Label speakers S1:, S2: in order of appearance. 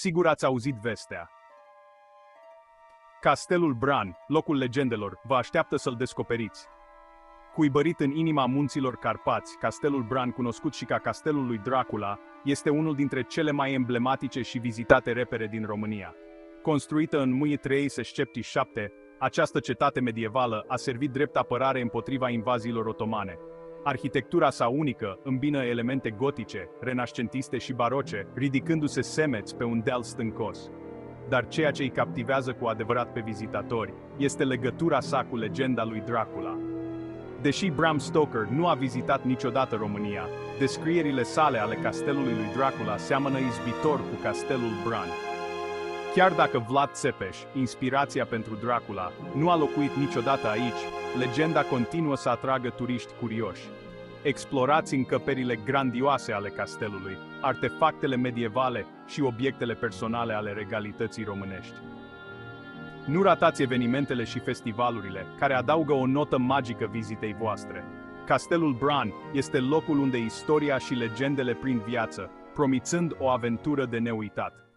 S1: Sigur ați auzit vestea. Castelul Bran, locul legendelor, vă așteaptă să-l descoperiți. Cuibărit în inima munților Carpați, Castelul Bran, cunoscut și ca Castelul lui Dracula, este unul dintre cele mai emblematice și vizitate repere din România. Construită în 1377, această cetate medievală a servit drept apărare împotriva invaziilor otomane. Arhitectura sa unică îmbină elemente gotice, renascentiste și baroce, ridicându-se semeț pe un deal stâncos. Dar ceea ce îi captivează cu adevărat pe vizitatori este legătura sa cu legenda lui Dracula. Deși Bram Stoker nu a vizitat niciodată România, descrierile sale ale castelului lui Dracula seamănă izbitor cu castelul Bran. Chiar dacă Vlad Țepeș, inspirația pentru Dracula, nu a locuit niciodată aici, legenda continuă să atragă turiști curioși. Explorați încăperile grandioase ale castelului, artefactele medievale și obiectele personale ale regalității românești. Nu ratați evenimentele și festivalurile, care adaugă o notă magică vizitei voastre. Castelul Bran este locul unde istoria și legendele prind viață, promițând o aventură de neuitat.